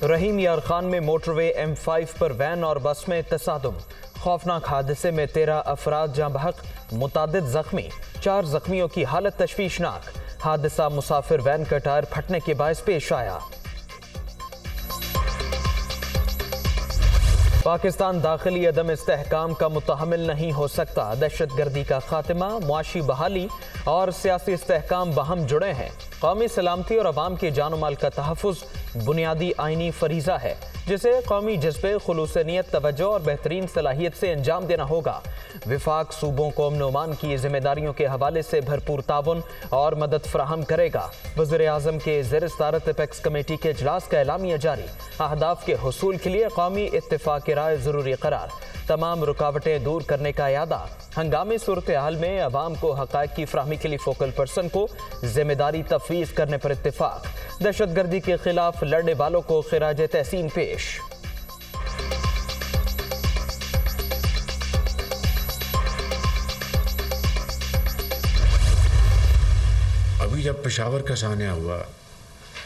रहीम यार खान में motorway M5 पर वैन और बस में तसादुम। खौफनाक हादसे में 13 अफराद जाँ बहक, मुतादिद जख्मी। 4 जख्मियों की हालत तशवीशनाक। हादसा मुसाफिर वैन का टायर फटने के बायस पेश आया। पाकिस्तान दाखिली अदम इस्तेहकाम का मुतहम्मिल नहीं हो सकता। दहशत गर्दी का खात्मा, मुआशी बहाली और सियासी इस्तेहकाम बहम जुड़े हैं। कौमी सलामती और अवाम के जान माल का तहफ़्फ़ुज़ बुनियादी आइनी फरीज़ा है, जिसे कौमी जज्बे, खुलूस नीयत, तवज्जो और बेहतरीन सलाहियत से अंजाम देना होगा। विफाक सूबों को अमन अमान की जिम्मेदारियों के हवाले से भरपूर ताउन और मदद फराहम करेगा। वज़ीर आज़म के ज़ेर सदारत एपेक्स कमेटी के इजलास का एलामिया जारी। अहदाफ के हुसूल के लिए कौमी इत्तिफाक राय ज़रूरी करार। तमाम रुकावटें दूर करने का इरादा। हंगामी सूरत हाल में अवाम को हक़ाइक़ की फराहमी के लिए फोकल पर्सन को जिम्मेदारी तफवीज़ करने पर इत्तिफाक। दहशत गर्दी के खिलाफ लड़ने वालों को खिराज तहसीन पेश। अभी जब पेशावर का सान्या हुआ,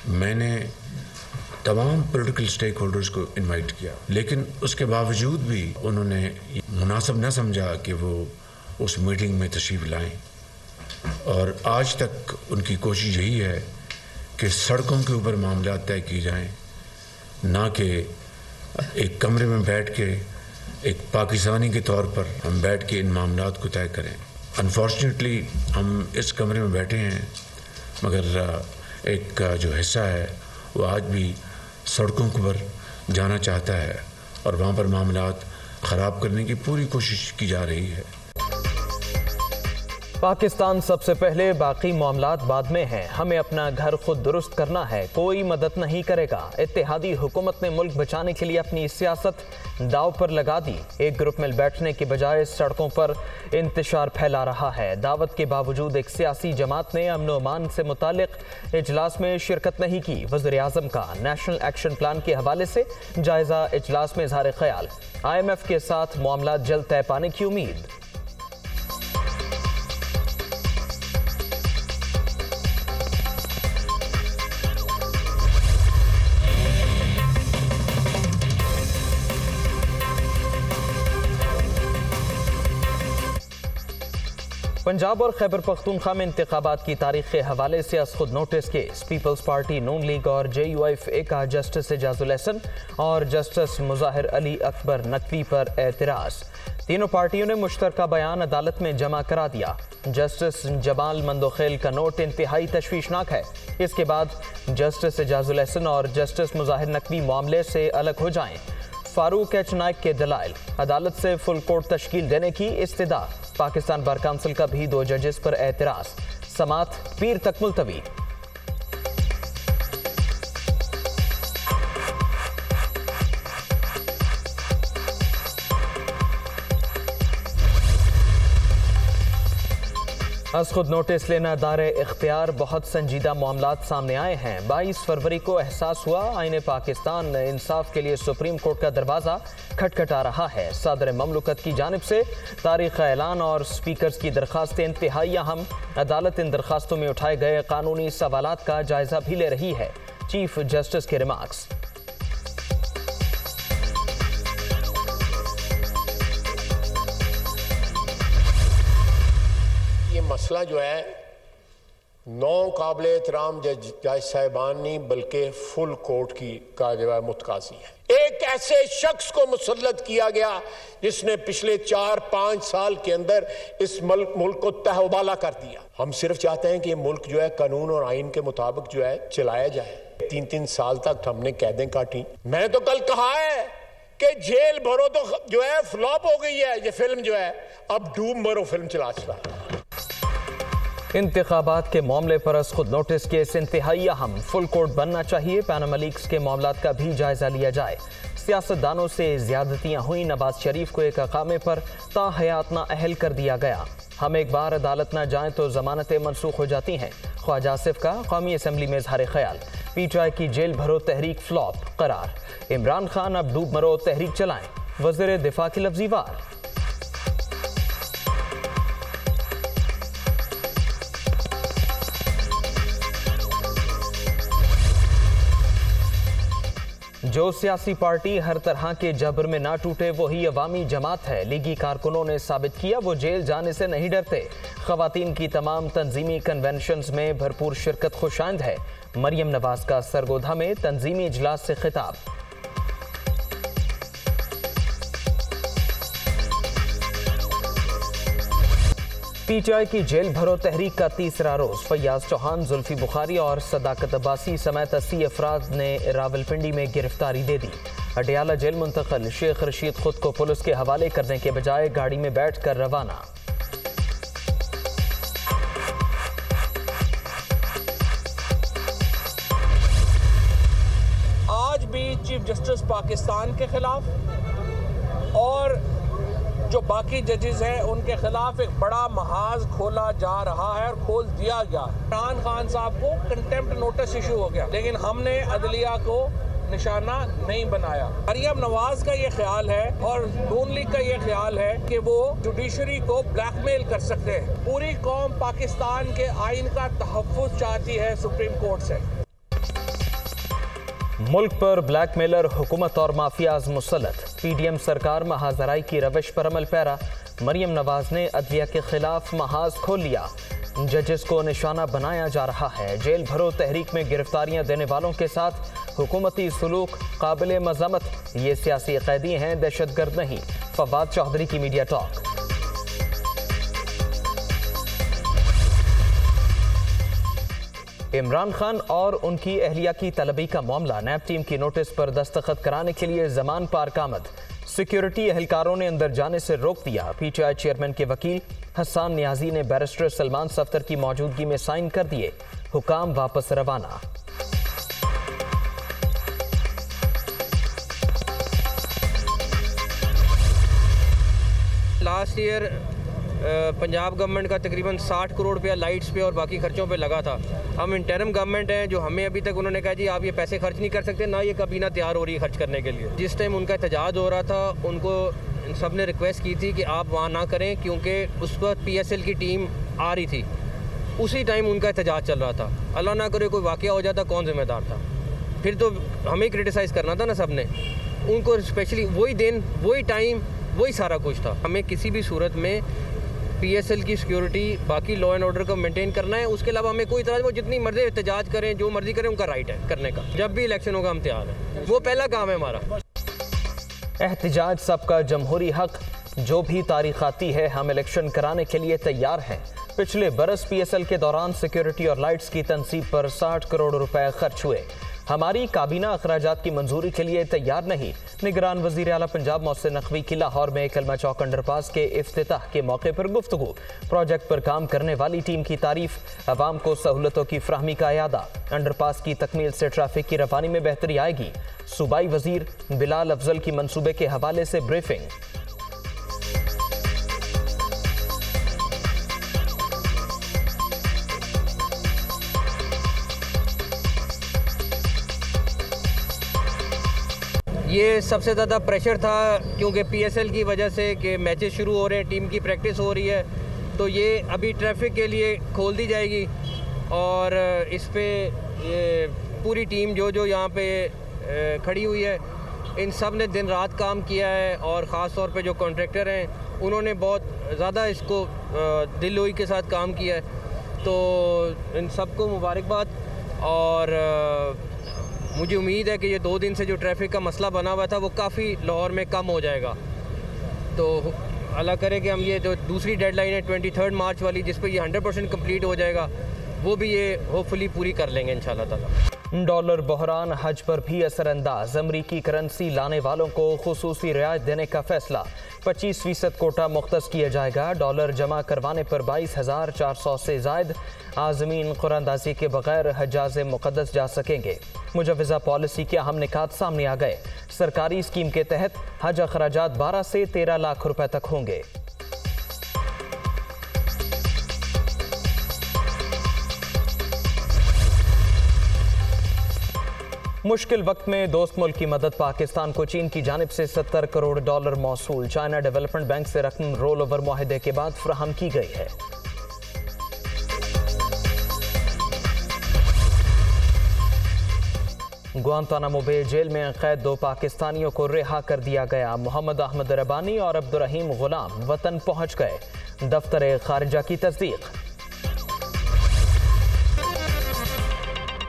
मैंने तमाम पॉलिटिकल स्टेक होल्डर्स को इनवाइट किया, लेकिन उसके बावजूद भी उन्होंने मुनासिब न समझा कि वो उस मीटिंग में तशरीफ़ लाएं। और आज तक उनकी कोशिश यही है कि सड़कों के ऊपर मामला तय किए जाएं, ना कि एक कमरे में बैठ के एक पाकिस्तानी के तौर पर हम बैठ के इन मामलात को तय करें। अनफॉर्चुनेटली हम इस कमरे में बैठे हैं, मगर एक जो हिस्सा है वो आज भी सड़कों पर जाना चाहता है और वहाँ पर मामलात ख़राब करने की पूरी कोशिश की जा रही है। पाकिस्तान सबसे पहले, बाकी मामलात बाद में हैं। हमें अपना घर खुद दुरुस्त करना है, कोई मदद नहीं करेगा। इत्तेहादी हुकूमत ने मुल्क बचाने के लिए अपनी सियासत दाव पर लगा दी। एक ग्रुप में बैठने के बजाय सड़कों पर इंतशार फैला रहा है। दावत के बावजूद एक सियासी जमात ने अमन अमान से मुतालिक इजलास में शिरकत नहीं की। वज़ीर आज़म का नेशनल एक्शन प्लान के हवाले से जायजा इजलास में इज़हार ख्याल। IMF के साथ मामला जल्द तय पाने की उम्मीद। पंजाब और खैबर पख्तूनख्वा में इंतखाबात की तारीख के हवाले से अस खुद नोटिस केस। पीपल्स पार्टी, नून लीग और JUIF का जस्टिस एजाजुल एहसन और जस्टिस मुज़ाहिर अली अकबर नकवी पर एतराज़। तीनों पार्टियों ने मुश्तरका बयान अदालत में जमा करा दिया। जस्टिस जमाल मंदोखेल का नोट इंतहाई तशवीशनाक है। इसके बाद जस्टिस एजाजुल एहसन और जस्टिस मुज़ाहिर नकवी मामले से अलग हो जाएं। फारूक H नाइक के दलाइल, अदालत से फुल कोर्ट तश्कील देने की इस्तिदा। पाकिस्तान बार काउंसिल का भी 2 जजेस पर एतराज। समात पीर तक मुलतवी। अस खुद नोटिस लेना दारे इख्तियार। बहुत संजीदा मामलात सामने आए हैं। 22 फरवरी को एहसास हुआ आईने पाकिस्तान इंसाफ के लिए सुप्रीम कोर्ट का दरवाज़ा खटखटा रहा है। सदर ममलकत की जानिब से तारीख का ऐलान और स्पीकर्स की दरखास्तें इंतहाई अहम। अदालत इन दरखास्तों में उठाए गए कानूनी सवालात का जायजा भी ले रही है। चीफ जस्टिस के रिमार्क्स। मसला जो है 9 काबिल एहतराम जज साहिबान नहीं बल्कि फुल कोर्ट की का जो है मुतकाजी है। एक ऐसे शख्स को मुसल्लत किया गया जिसने पिछले 4-5 साल के अंदर इस मुल्क को तहवाला कर दिया। हम सिर्फ चाहते हैं कि ये मुल्क जो है कानून और आइन के मुताबिक जो है चलाया जाए। 3-3 साल तक हमने कैदें काटी। मैंने तो कल कहा है कि जेल भरो तो जो है फ्लॉप हो गई है ये फिल्म जो है, अब डूब मरो फिल्म चला चला। इंतखाबात के मामले पर अस खुद नोटिस केस इंतहाई अहम। फुल कोर्ट बनना चाहिए। पैनामा लीग्स के मामलात का भी जायजा लिया जाए। सियासतदानों से ज्यादतियां हुई। नवाज शरीफ को एक अकामे पर ताहयात नाअहल कर दिया गया। हम एक बार अदालत न जाएं तो जमानतें मनसूख हो जाती हैं। ख्वाजा आसिफ का कौमी असम्बली में इजहार ख्याल। PTI की जेल भरो तहरीक फ्लॉप करार। इमरान खान अब डूब मरो तहरीक चलाएं। वज़ीर दिफा की लफ्ज़ी वार। जो सियासी पार्टी हर तरह के जबर में ना टूटे वही अवामी जमात है। लीगी कारकुनों ने साबित किया वो जेल जाने से नहीं डरते। खवातीन की तमाम तंजीमी कन्वेंशंस में भरपूर शिरकत खुशाइंद है। मरियम नवाज का सरगोधा में तंजीमी इजलास से खिताब। पीटीआई की जेल भरो तहरीक का तीसरा रोज फैयाज चौहान, जुल्फी बुखारी और सदाकत अब्बासी समेत 80 अफराद ने रावलपिंडी में गिरफ्तारी दे दी। अडियाला जेल मुंतकिल, शेख रशीद खुद को पुलिस के हवाले करने के बजाय गाड़ी में बैठकर रवाना। आज भी चीफ जस्टिस पाकिस्तान के खिलाफ और जो बाकी जजेस हैं उनके खिलाफ एक बड़ा महाज खोला जा रहा है और खोल दिया गया। इमरान खान साहब को कंटेम्प्ट नोटिस इशू हो गया, लेकिन हमने अदलिया को निशाना नहीं बनाया। मरियम नवाज का ये ख्याल है और नून लीग का ये ख्याल है कि वो जुडिशरी को ब्लैकमेल कर सकते हैं। पूरी कौम पाकिस्तान के आइन का तहफ़्फ़ुज़ चाहती है सुप्रीम कोर्ट से। मुल्क पर ब्लैकमेलर हुकूमत और माफियाज मुसल्लत। पीडीएम सरकार महाजराई की रविश पर अमल पैरा। मरियम नवाज ने अदलिया के खिलाफ महाज खोल लिया। जजेस को निशाना बनाया जा रहा है। जेल भरो तहरीक में गिरफ्तारियां देने वालों के साथ हुकूमती सलूक काबिल मज़म्मत। ये सियासी कैदी हैं, दहशतगर्द नहीं। फवाद चौधरी की मीडिया टॉक। इमरान खान और उनकी अहलिया की तलबी का मामला। नैब टीम की नोटिस पर दस्तखत कराने के लिए जमान पार्क आमद। सिक्योरिटी एहलकारों ने अंदर जाने से रोक दिया। पीटीआई चेयरमैन के वकील हसन नियाजी ने बैरिस्टर सलमान सफ्तर की मौजूदगी में साइन कर दिए। हुकाम वापस रवाना। लास्ट ईयर पंजाब गवर्नमेंट का तकरीबन 60 करोड़ रुपया लाइट्स पे और बाकी खर्चों पे लगा था। हम इंटरम गवर्नमेंट हैं जो हमें अभी तक उन्होंने कहा जी आप ये पैसे खर्च नहीं कर सकते, ना ये काबीना तैयार हो रही है खर्च करने के लिए। जिस टाइम उनका एहतजाज हो रहा था उनको सब ने रिक्वेस्ट की थी कि आप वहाँ ना करें, क्योंकि उस वक्त PSL की टीम आ रही थी। उसी टाइम उनका एहतजाज चल रहा था। अल्लाह ना करे कोई वाक़या हो जाता, कौन जिम्मेदार था? फिर तो हमें क्रिटिसाइज़ करना था ना सब ने उनको। स्पेशली वही दिन, वही टाइम, वही सारा कुछ था। हमें किसी भी सूरत में PSL की सिक्योरिटी, बाकी लॉ एंड ऑर्डर को मेंटेन करना है। उसके अलावा हमें कोई इतराज़, वो जितनी मर्जी एहतजाज करें, जो मर्जी करें, उनका राइट है करने का। जब भी इलेक्शन होगा हम तैयार हैं, वो पहला काम है हमारा। एहतजाज सबका जमहूरी हक, जो भी तारीख आती है हम इलेक्शन कराने के लिए तैयार हैं। पिछले बरस PSL के दौरान सिक्योरिटी और लाइट्स की तनसीब पर 60 करोड़ रुपए खर्च हुए। हमारी काबीना अखराजात की मंजूरी के लिए तैयार नहीं। निगरान वजीर आला पंजाब मोहसिन नकवी की लाहौर में कलमा चौक अंडरपास के इफ्तिताह के मौके पर गुफ्तगू। प्रोजेक्ट पर काम करने वाली टीम की तारीफ। अवाम को सहूलतों की फ्राहमी का यादा। अंडरपास की तकमील से ट्रैफिक की रवानी में बेहतरी आएगी। सूबाई वजीर बिलाल अफजल की मंसूबे के हवाले से ब्रीफिंग। ये सबसे ज़्यादा प्रेशर था क्योंकि PSL की वजह से कि मैचेस शुरू हो रहे हैं, टीम की प्रैक्टिस हो रही है, तो ये अभी ट्रैफिक के लिए खोल दी जाएगी। और इस पे ये पूरी टीम जो यहाँ पे खड़ी हुई है, इन सब ने दिन रात काम किया है। और ख़ास तौर पे जो कॉन्ट्रैक्टर हैं उन्होंने बहुत ज़्यादा इसको दिलोई के साथ काम किया है, तो इन सबको मुबारकबाद। और मुझे उम्मीद है कि ये 2 दिन से जो ट्रैफिक का मसला बना हुआ था वो काफ़ी लाहौर में कम हो जाएगा। तो अल्लाह करे कि हम ये जो दूसरी डेडलाइन है 23 मार्च वाली, जिस पे ये 100% कंप्लीट हो जाएगा, वो भी ये होपफुली पूरी कर लेंगे इंशाल्लाह ताला। डॉलर बहरान हज पर भी असरअंदाज। अमरीकी करेंसी लाने वालों को खुसूसी रियायत देने का फैसला। 25% कोटा मुख्तस किया जाएगा। डॉलर जमा करवाने पर 22,400 से ज़ायद आज़मीन कुरानदाजी के बगैर हजाज मुक़द्दस जा सकेंगे। मुजव्वज़ा पॉलिसी के अहम निकात सामने आ गए। सरकारी स्कीम के तहत हज अखराजात 12 से 13 लाख रुपए तक होंगे। मुश्किल वक्त में दोस्त मुल्क की मदद। पाकिस्तान को चीन की जानिब से 70 करोड़ डॉलर मौसूल। चाइना डेवलपमेंट बैंक से रकम रोल ओवर मुआहदे के बाद फराहम की गई है। गुआंतानामो बे जेल में कैद 2 पाकिस्तानियों को रिहा कर दिया गया। मोहम्मद अहमद रबानी और अब्दुर्रहीम गुलाम वतन पहुंच गए। दफ्तर खारिजा की तस्दीक।